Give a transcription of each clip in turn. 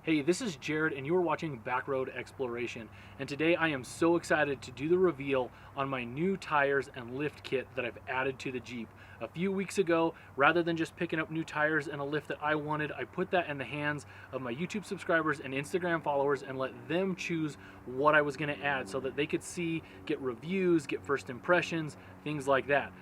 Hey, this is Jared and you're watching Backroad Exploration, and today I am so excited to do the reveal on my new tires and lift kit that I've added to the Jeep. A few weeks ago, rather than just picking up new tires and a lift that I wanted, I put that in the hands of my YouTube subscribers and Instagram followers and let them choose what I was going to add so that they could see, get reviews, get first impressions, things like that.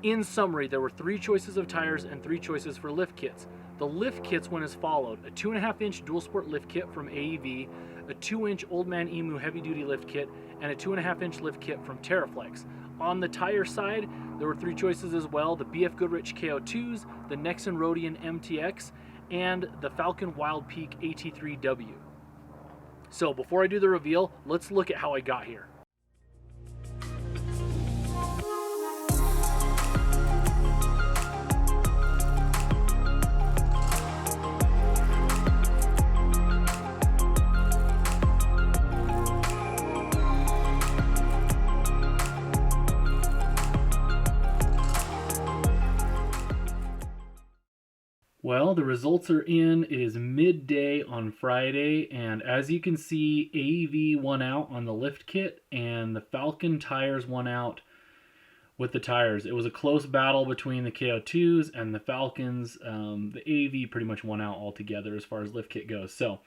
In summary, there were 3 choices of tires and 3 choices for lift kits. The lift kits went as followed: a 2.5-inch dual sport lift kit from AEV, a 2-inch Old Man Emu heavy duty lift kit, and a 2.5-inch lift kit from TeraFlex. On the tire side, there were 3 choices as well: the BFGoodrich KO2s, the Nexen Rodian MTX, and the Falken Wildpeak AT3W. So before I do the reveal, let's look at how I got here. Well, the results are in. It is midday on Friday, and as you can see, AEV won out on the lift kit, and the Falken tires won out with the tires. It was a close battle between the KO2s and the Falkens. The AEV pretty much won out altogether as far as lift kit goes. So,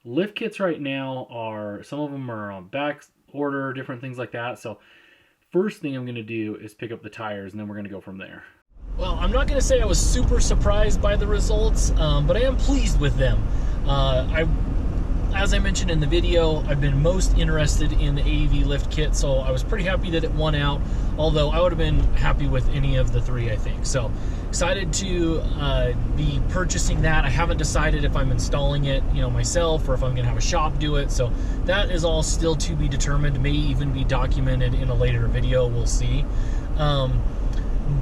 lift kits right now are, some of them are on back order, different things like that. So, first thing I'm going to do is pick up the tires, and then we're going to go from there. Well, I'm not going to say I was super surprised by the results, but I am pleased with them. As I mentioned in the video, I've been most interested in the AEV lift kit, so I was pretty happy that it won out, although I would have been happy with any of the 3, I think. So, excited to be purchasing that. I haven't decided if I'm installing it, myself, or if I'm going to have a shop do it, so that is all still to be determined, may even be documented in a later video, we'll see.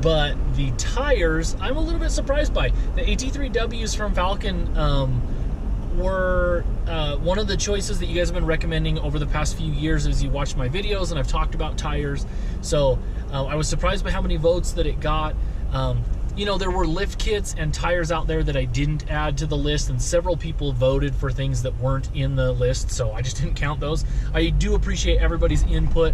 But the tires, I'm a little bit surprised by. The AT3Ws from Falken were one of the choices that you guys have been recommending over the past few years as you watched my videos and I've talked about tires. So I was surprised by how many votes that it got. There were lift kits and tires out there that I didn't add to the list, and several people voted for things that weren't in the list, so I just didn't count those. I do appreciate everybody's input.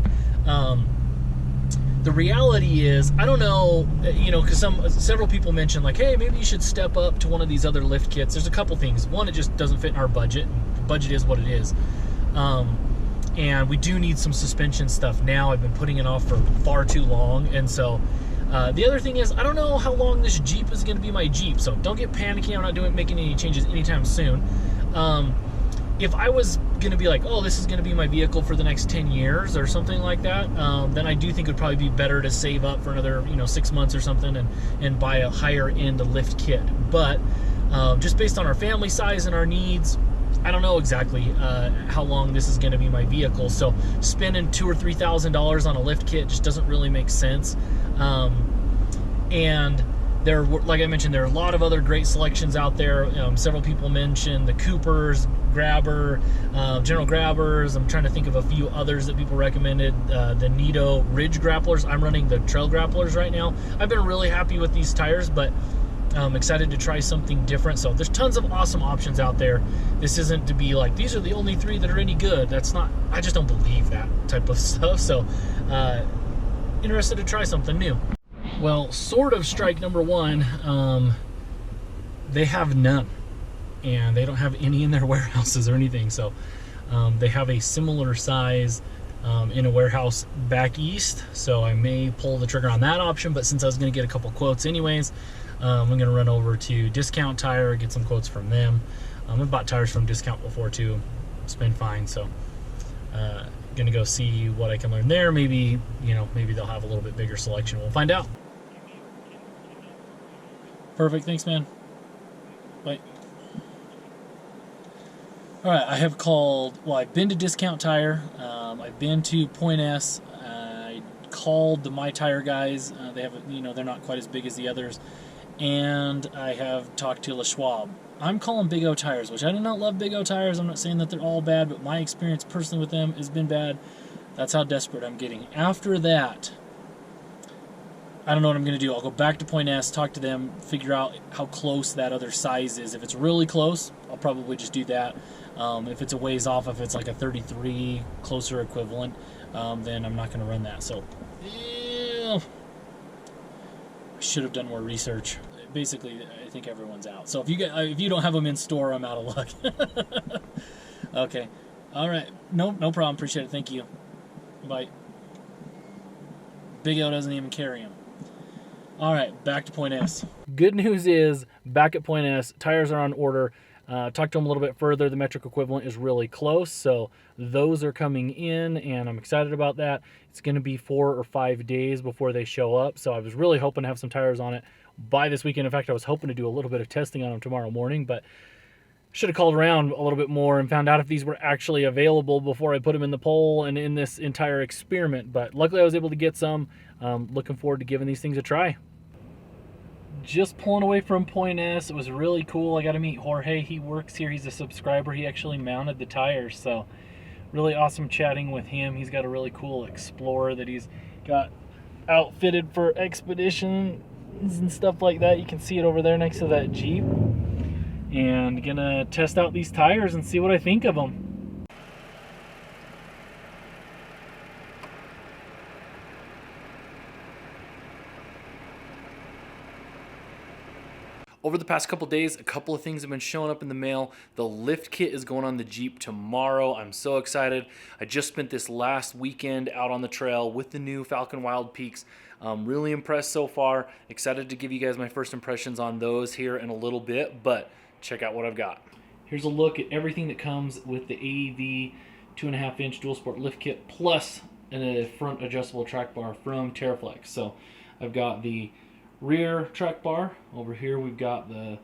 The reality is, I don't know, because several people mentioned, like, hey, maybe you should step up to one of these other lift kits. There's a couple things. One, it just doesn't fit in our budget. The budget is what it is. And we do need some suspension stuff now. I've been putting it off for far too long. And so the other thing is, I don't know how long this Jeep is going to be my Jeep. So don't get panicky. I'm not making any changes anytime soon. If I was going to be like, oh, this is going to be my vehicle for the next 10 years or something like that, then I do think it would probably be better to save up for another 6 months or something and buy a higher end lift kit. But just based on our family size and our needs, I don't know exactly how long this is going to be my vehicle. So spending $2,000 or $3,000 on a lift kit just doesn't really make sense. And there, like I mentioned, there are a lot of other great selections out there. Several people mentioned the Coopers, Grabber, General Grabbers. I'm trying to think of a few others that people recommended. The Nitto Ridge Grapplers. I'm running the Trail Grapplers right now. I've been really happy with these tires, but I'm excited to try something different. So there's tons of awesome options out there. This isn't to be like, these are the only 3 that are any good. That's not, I just don't believe that type of stuff. So interested to try something new. Well, sort of strike number 1, they have none, and they don't have any in their warehouses or anything. So they have a similar size in a warehouse back east, so I may pull the trigger on that option. But since I was going to get a couple quotes anyways, I'm going to run over to Discount Tire, get some quotes from them. I've bought tires from Discount before too. It's been fine, so going to go see what I can learn there. Maybe, maybe they'll have a little bit bigger selection. We'll find out. Perfect, thanks, man. Bye. All right, I have called, well, I've been to Discount Tire. I've been to Point S. I called the My Tire guys. They have, they're not quite as big as the others. And I have talked to La Schwab. I'm calling Big O Tires, which I do not love Big O Tires. I'm not saying that they're all bad, but my experience personally with them has been bad. That's how desperate I'm getting. After that, I don't know what I'm going to do. I'll go back to Point S, talk to them, figure out how close that other size is. If it's really close, I'll probably just do that. If it's a ways off, if it's like a 33 closer equivalent, then I'm not going to run that. So, I should have done more research. Basically, I think everyone's out. So if you don't have them in store, I'm out of luck. Okay. All right. No problem. Appreciate it. Thank you. Bye. Big O doesn't even carry them. All right, back to Point S. Good news is, back at Point S, tires are on order. Talked to them a little bit further. The metric equivalent is really close, so those are coming in, and I'm excited about that. It's going to be 4 or 5 days before they show up, so I was really hoping to have some tires on it by this weekend. In fact, I was hoping to do a little bit of testing on them tomorrow morning, but should have called around a little bit more and found out if these were actually available before I put them in the poll and in this entire experiment. But luckily I was able to get some. Looking forward to giving these things a try. Just pulling away from Point S. It was really cool. I got to meet Jorge. He works here. He's a subscriber. He actually mounted the tires. So really awesome chatting with him. He's got a really cool Explorer that he's got outfitted for expeditions and stuff like that. You can see it over there next to that Jeep. And gonna test out these tires and see what I think of them. Over the past couple days, a couple of things have been showing up in the mail. The lift kit is going on the Jeep tomorrow. I'm so excited. I just spent this last weekend out on the trail with the new Falken Wildpeaks. I'm really impressed so far. Excited to give you guys my first impressions on those here in a little bit, but check out what I've got. Here's a look at everything that comes with the AEV 2.5-inch dual sport lift kit plus a front adjustable track bar from TeraFlex. So I've got the rear track bar. Over here we've got the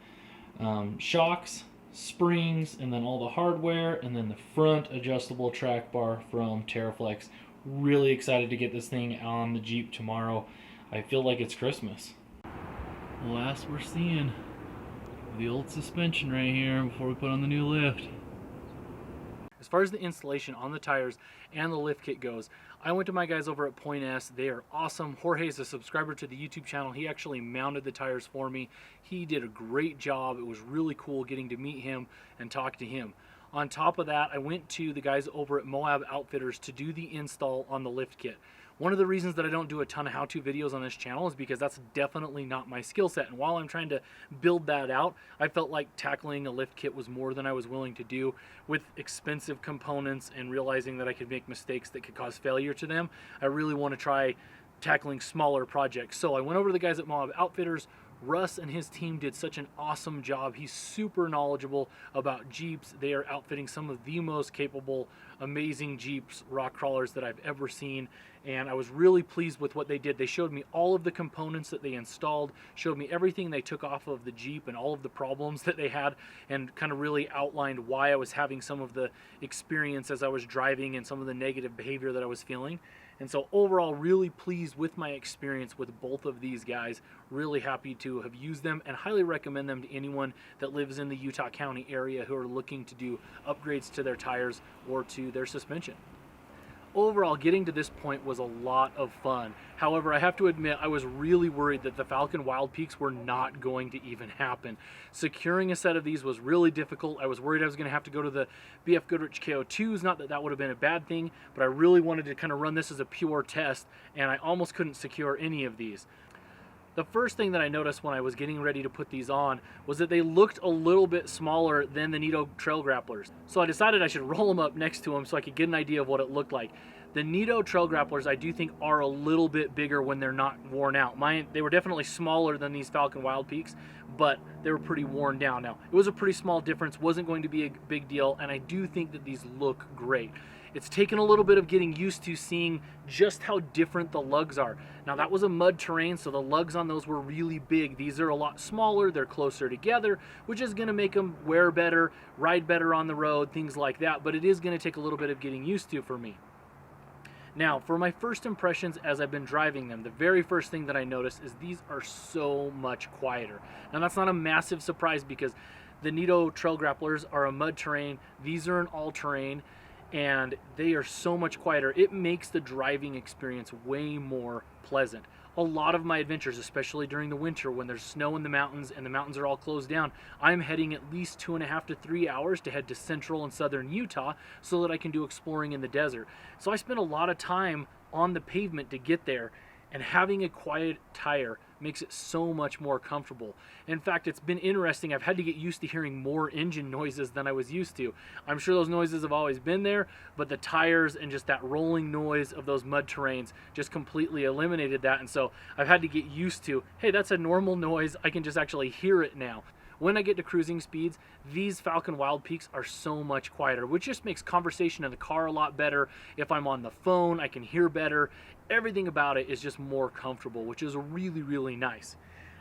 shocks, springs, and then all the hardware, and then the front adjustable track bar from TeraFlex. Really excited to get this thing on the Jeep tomorrow. I feel like it's Christmas. Last we're seeing the old suspension right here before we put on the new lift. As far as the installation on the tires and the lift kit goes, I went to my guys over at Point S. They are awesome. Jorge is a subscriber to the YouTube channel. He actually mounted the tires for me. He did a great job. It was really cool getting to meet him and talk to him. On top of that, I went to the guys over at Moab Outfitters to do the install on the lift kit. One of the reasons that I don't do a ton of how-to videos on this channel is because that's definitely not my skill set. And while I'm trying to build that out, I felt like tackling a lift kit was more than I was willing to do with expensive components and realizing that I could make mistakes that could cause failure to them. I really want to try tackling smaller projects. So I went over to the guys at Moab Outfitters. Russ and his team did such an awesome job. He's super knowledgeable about Jeeps. They are outfitting some of the most capable, amazing Jeeps, rock crawlers that I've ever seen. And I was really pleased with what they did. They showed me all of the components that they installed, showed me everything they took off of the Jeep and all of the problems that they had, and kind of really outlined why I was having some of the experience as I was driving and some of the negative behavior that I was feeling. And so overall, really pleased with my experience with both of these guys. Really happy to have used them and highly recommend them to anyone that lives in the Utah County area who are looking to do upgrades to their tires or to their suspension. Overall, getting to this point was a lot of fun. However, I have to admit, I was really worried that the Falken Wildpeaks were not going to even happen. Securing a set of these was really difficult. I was worried I was going to have to go to the BFGoodrich KO2s. Not that that would have been a bad thing, but I really wanted to kind of run this as a pure test, and I almost couldn't secure any of these. The first thing that I noticed when I was getting ready to put these on was that they looked a little bit smaller than the Nitto Trail Grapplers. So I decided I should roll them up next to them so I could get an idea of what it looked like. The Nitto Trail Grapplers I do think are a little bit bigger when they're not worn out. They were definitely smaller than these Falken Wildpeaks, but they were pretty worn down. Now, it was a pretty small difference, wasn't going to be a big deal, and I do think that these look great. It's taken a little bit of getting used to seeing just how different the lugs are. Now that was a mud terrain, so the lugs on those were really big. These are a lot smaller, they're closer together, which is gonna make them wear better, ride better on the road, things like that, but it is gonna take a little bit of getting used to for me. Now, for my first impressions as I've been driving them, the very first thing that I noticed is these are so much quieter. Now that's not a massive surprise because the Nitto Trail Grapplers are a mud terrain, these are an all-terrain, and they are so much quieter. It makes the driving experience way more pleasant. a lot of my adventures, especially during the winter when there's snow in the mountains and the mountains are all closed down, I'm heading at least 2.5 to 3 hours to head to central and southern Utah so that I can do exploring in the desert. So I spend a lot of time on the pavement to get there, and having a quiet tire makes it so much more comfortable. In fact, it's been interesting. I've had to get used to hearing more engine noises than I was used to. I'm sure those noises have always been there, but the tires and just that rolling noise of those mud terrains just completely eliminated that. And so I've had to get used to, hey, that's a normal noise. I can just actually hear it now. When I get to cruising speeds, these Falken Wildpeaks are so much quieter, which just makes conversation in the car a lot better. If I'm on the phone, I can hear better. Everything about it is just more comfortable, which is really, really nice.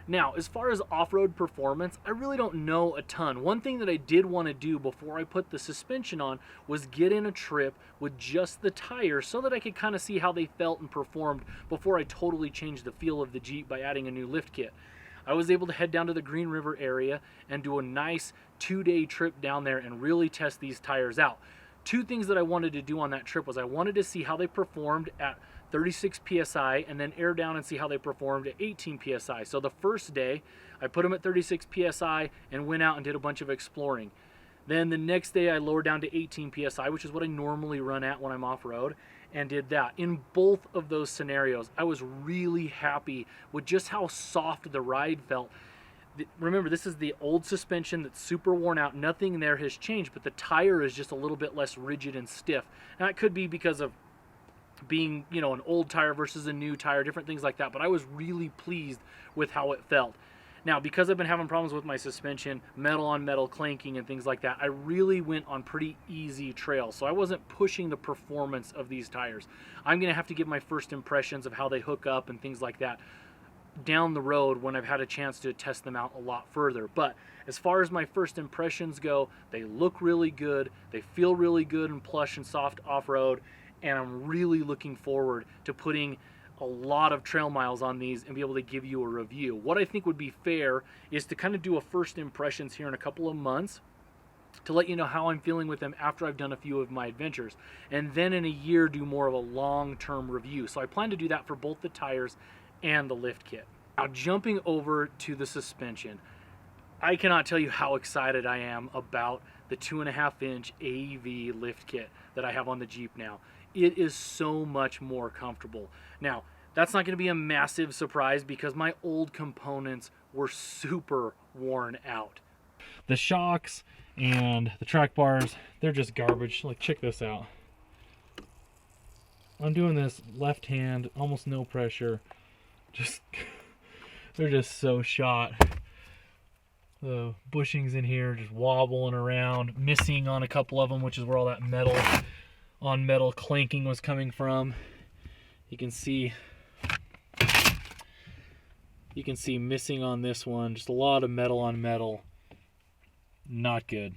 Now, as far as off-road performance, I really don't know a ton. One thing that I did want to do before I put the suspension on was get in a trip with just the tires so that I could kind of see how they felt and performed before I totally changed the feel of the Jeep by adding a new lift kit. I was able to head down to the Green River area and do a nice 2-day trip down there and really test these tires out. Two things that I wanted to do on that trip was I wanted to see how they performed at 36 PSI and then air down and see how they performed at 18 PSI. So the first day, I put them at 36 PSI and went out and did a bunch of exploring. Then the next day I lowered down to 18 PSI, which is what I normally run at when I'm off-road, and did that. In both of those scenarios, I was really happy with just how soft the ride felt. Remember, this is the old suspension that's super worn out. Nothing there has changed, but the tire is just a little bit less rigid and stiff. Now, it could be because of being, you know, an old tire versus a new tire, different things like that, but I was really pleased with how it felt. Now, because I've been having problems with my suspension, metal on metal clanking and things like that, I really went on pretty easy trails. So I wasn't pushing the performance of these tires. I'm going to have to give my first impressions of how they hook up and things like that down the road when I've had a chance to test them out a lot further. But as far as my first impressions go, they look really good. They feel really good and plush and soft off-road. And I'm really looking forward to putting a lot of trail miles on these and be able to give you a review. What I think would be fair is to kind of do a first impressions here in a couple of months to let you know how I'm feeling with them after I've done a few of my adventures, and then in a year do more of a long-term review. So I plan to do that for both the tires and the lift kit. Now, jumping over to the suspension, I cannot tell you how excited I am about the 2.5-inch AEV lift kit that I have on the Jeep now. It is so much more comfortable. Now, that's not going to be a massive surprise because my old components were super worn out. The shocks and the track bars, they're just garbage. Like, check this out. I'm doing this left hand, almost no pressure. Just, they're just so shot. The bushings in here just wobbling around, missing on a couple of them, which is where all that metal on metal clanking was coming from. You can see missing on this one, just a lot of metal on metal. Not good.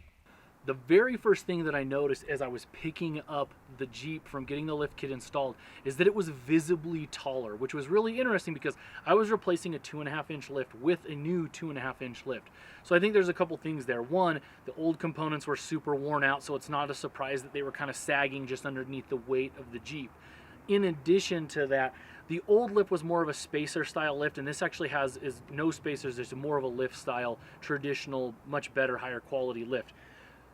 The very first thing that I noticed as I was picking up the Jeep from getting the lift kit installed is that it was visibly taller, which was really interesting because I was replacing a 2.5-inch lift with a new 2.5-inch lift. So I think there's a couple things there. One, the old components were super worn out, so it's not a surprise that they were kind of sagging just underneath the weight of the Jeep. In addition to that, the old lift was more of a spacer style lift, and this actually is no spacers. There's more of a lift style, traditional, much better, higher quality lift.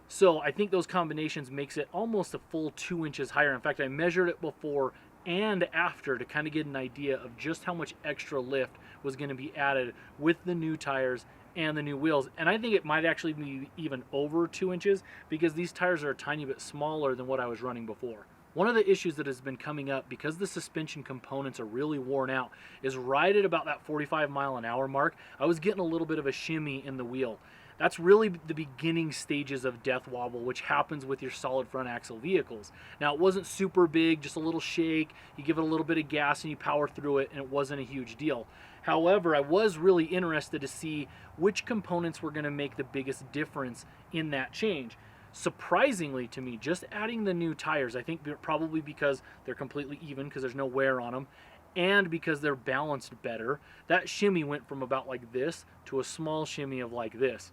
So I think those combinations makes it almost a full 2 inches higher. In fact, I measured it before and after to kind of get an idea of just how much extra lift was going to be added with the new tires and the new wheels. And I think it might actually be even over 2 inches because these tires are a tiny bit smaller than what I was running before. One of the issues that has been coming up because the suspension components are really worn out is right at about that 45-mile-an-hour mark, I was getting a little bit of a shimmy in the wheel. That's really the beginning stages of death wobble, which happens with your solid front axle vehicles. Now, it wasn't super big, just a little shake. You give it a little bit of gas and you power through it, and it wasn't a huge deal. However, I was really interested to see which components were going to make the biggest difference in that change. Surprisingly to me, just adding the new tires, I think probably because they're completely even because there's no wear on them, and because they're balanced better, that shimmy went from about like this to a small shimmy of like this.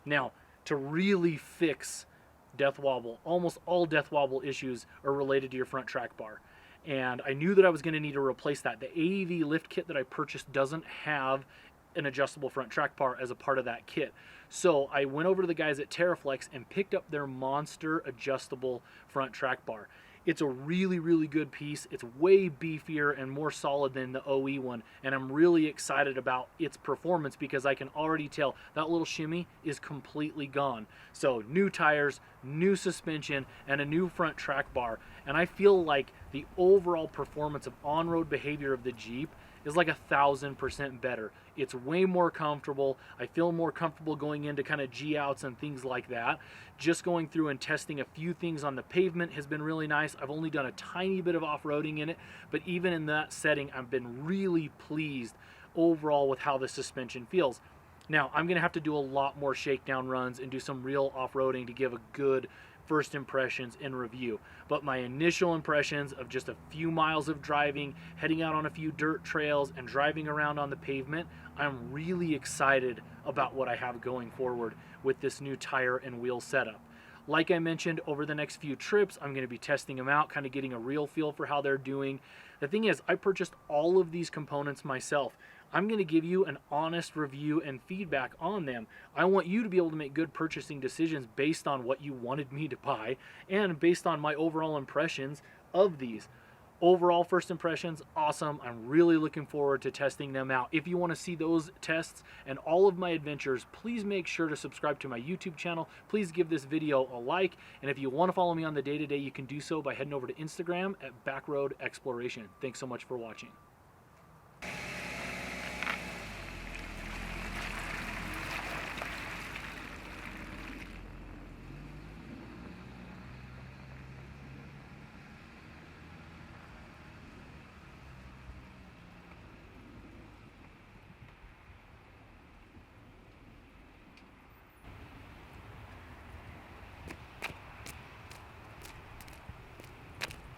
Now, to really fix death wobble, almost all death wobble issues are related to your front track bar. and I knew that I was going to need to replace that. The AEV lift kit that I purchased doesn't have an adjustable front track bar as a part of that kit. So I went over to the guys at TeraFlex and picked up their monster adjustable front track bar. It's a really, really good piece. It's way beefier and more solid than the OE one, and I'm really excited about its performance because I can already tell that little shimmy is completely gone. So new tires, new suspension, and a new front track bar, and I feel like the overall performance of on-road behavior of the Jeep is like 1,000% better. It's way more comfortable. I feel more comfortable going into kind of G-outs and things like that. Just going through and testing a few things on the pavement has been really nice. I've only done a tiny bit of off-roading in it, but even in that setting, I've been really pleased overall with how the suspension feels. Now, I'm gonna have to do a lot more shakedown runs and do some real off-roading to give a good first impressions and review. But my initial impressions of just a few miles of driving, heading out on a few dirt trails and driving around on the pavement, I'm really excited about what I have going forward with this new tire and wheel setup. Like I mentioned, over the next few trips, I'm going to be testing them out, kind of getting a real feel for how they're doing. The thing is, I purchased all of these components myself. I'm going to give you an honest review and feedback on them. I want you to be able to make good purchasing decisions based on what you wanted me to buy and based on my overall impressions of these. Overall first impressions, awesome. I'm really looking forward to testing them out. If you want to see those tests and all of my adventures, please make sure to subscribe to my YouTube channel. Please give this video a like. And if you want to follow me on the day-to-day, you can do so by heading over to Instagram at Backroad Exploration. Thanks so much for watching.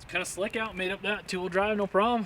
Kind of slick out, made up that two-wheel drive, no problem.